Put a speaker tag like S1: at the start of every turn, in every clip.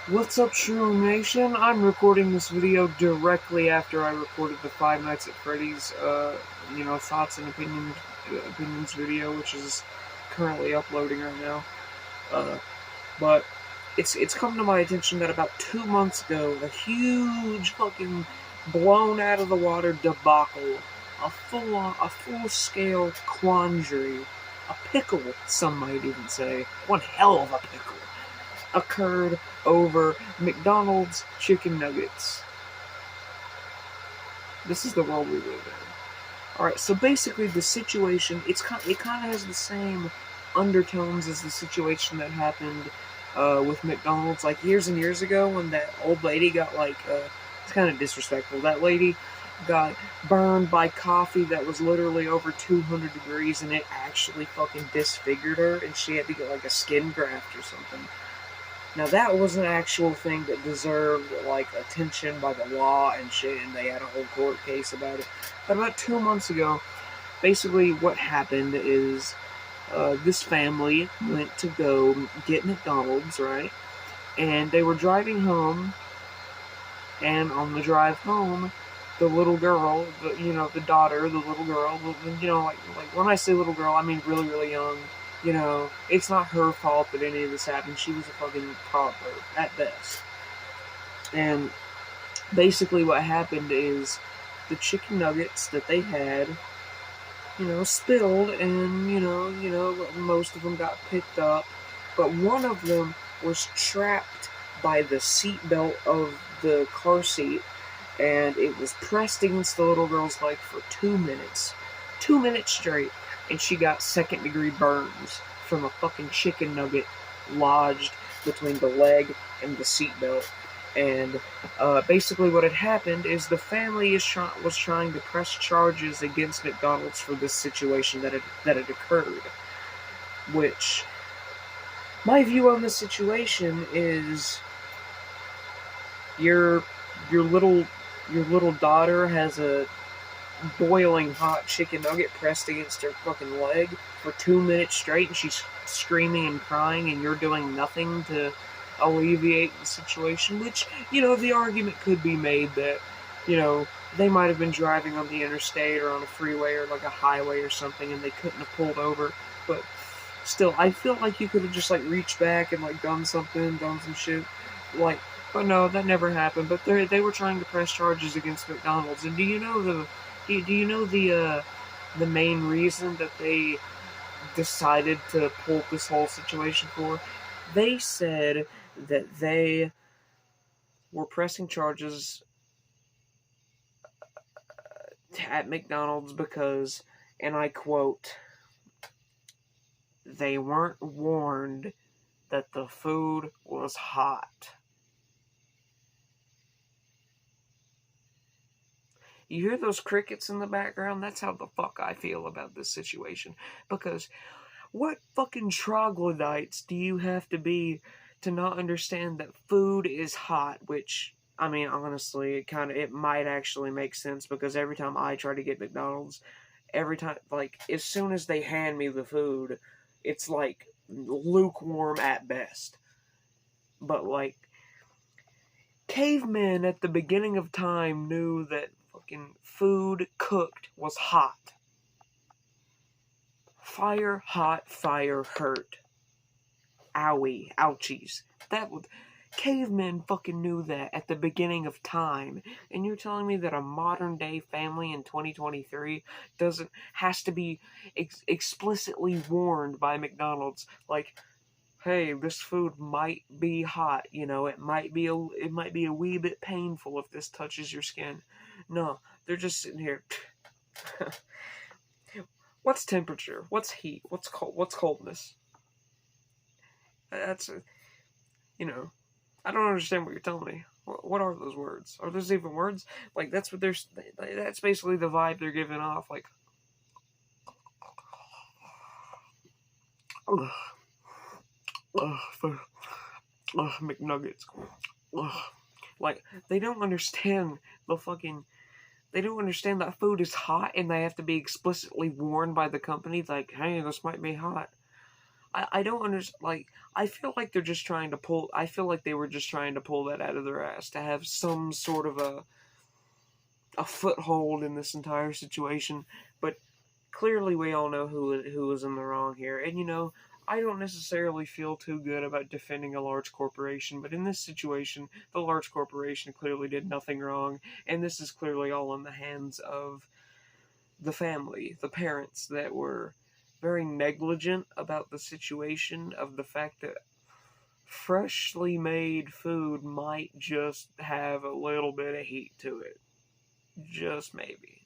S1: What's up, Shroom Nation? I'm recording this video directly after I recorded the Five Nights at Freddy's, thoughts and opinions video, which is currently uploading right now. But it's come to my attention that about 2 months ago, a huge fucking blown out of the water debacle, a full-scale quandary, a pickle, some might even say, one hell of a pickle, occurred over McDonald's chicken nuggets. This is the world we live in. Alright, so basically the situation, it kind of has the same undertones as the situation that happened with McDonald's, like years and years ago when that old lady got it's kind of disrespectful, that lady got burned by coffee that was literally over 200 degrees and it actually fucking disfigured her and she had to get like a skin graft or something. Now that was an actual thing that deserved like attention by the law and shit, and they had a whole court case about it. But about 2 months ago, basically what happened is this family went to go get McDonald's, right? And they were driving home, and on the drive home, the little girl, the daughter, the little girl, like when I say little girl, I mean really, really young. It's not her fault that any of this happened. She was a fucking toddler, at best. And basically what happened is the chicken nuggets that they had, spilled, and, most of them got picked up. But one of them was trapped by the seatbelt of the car seat, and it was pressed against the little girl's leg for 2 minutes. 2 minutes straight. And she got second-degree burns from a fucking chicken nugget lodged between the leg and the seatbelt. And basically what had happened is the family was trying to press charges against McDonald's for this situation that had occurred. Which, my view on the situation is, your little daughter has a boiling hot chicken nugget pressed against her fucking leg for 2 minutes straight, and she's screaming and crying, and you're doing nothing to alleviate the situation, which, the argument could be made that, they might have been driving on the interstate or on a freeway or like a highway or something, and they couldn't have pulled over, but still, I feel like you could have just, reached back and, done some shit, but no, that never happened, but they were trying to press charges against McDonald's, and do you know the main reason that they decided to pull this whole situation for? They said that they were pressing charges at McDonald's because, and I quote, they weren't warned that the food was hot. You hear those crickets in the background? That's how the fuck I feel about this situation. Because what fucking troglodytes do you have to be to not understand that food is hot? Which, I mean, honestly, it might actually make sense, because every time I try to get McDonald's, as soon as they hand me the food, it's lukewarm at best. But cavemen at the beginning of time knew that fucking food cooked was hot. Fire hot, fire hurt. Owie, ouchies. Cavemen fucking knew that at the beginning of time. And you're telling me that a modern day family in 2023 has to be explicitly warned by McDonald's, hey, this food might be hot, it might be a wee bit painful if this touches your skin. No, they're just sitting here. What's temperature? What's heat? What's coldness? That's, I don't understand what you're telling me. What are those words? Are those even words? That's basically the vibe they're giving off, McNuggets. They don't understand they don't understand that food is hot and they have to be explicitly warned by the company, hey, this might be hot. I don't understand. Like, I feel like they're just trying to pull. I feel like they were just trying to pull that out of their ass to have some sort of a foothold in this entire situation. But clearly, we all know who was in the wrong here. And I don't necessarily feel too good about defending a large corporation, but in this situation, the large corporation clearly did nothing wrong, and this is clearly all in the hands of the family, the parents that were very negligent about the situation, of the fact that freshly made food might just have a little bit of heat to it. Just maybe.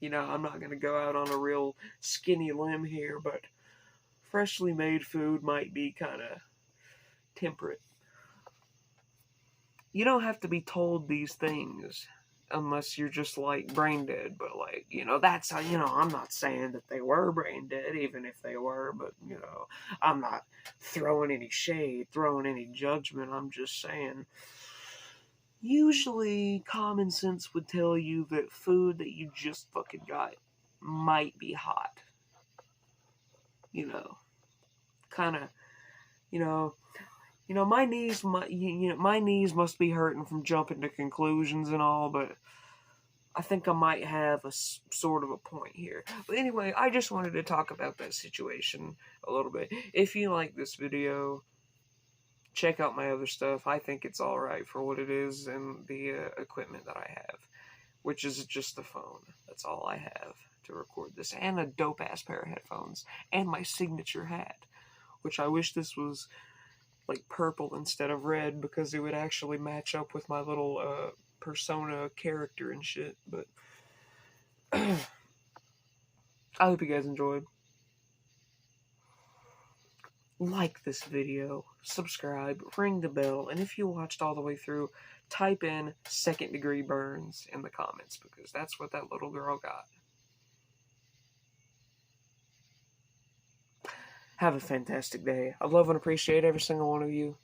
S1: I'm not going to go out on a real skinny limb here, but freshly made food might be kind of temperate. You don't have to be told these things unless you're just like brain dead, but that's how, I'm not saying that they were brain dead, even if they were, but I'm not throwing any shade, throwing any judgment. I'm just saying, usually common sense would tell you that food that you just fucking got might be hot. Kind of, my knees my knees must be hurting from jumping to conclusions and all, but I think I might have a sort of a point here. But anyway, I just wanted to talk about that situation a little bit. If you like this video, check out my other stuff. I think it's alright for what it is and the equipment that I have, which is just the phone. That's all I have to record this, and a dope-ass pair of headphones, and my signature hat, which I wish this was like purple instead of red, because it would actually match up with my little persona character and shit. But I hope you guys enjoyed. Like this video, subscribe, ring the bell, and if you watched all the way through, type in second-degree burns in the comments, because that's what that little girl got. Have a fantastic day. I love and appreciate every single one of you.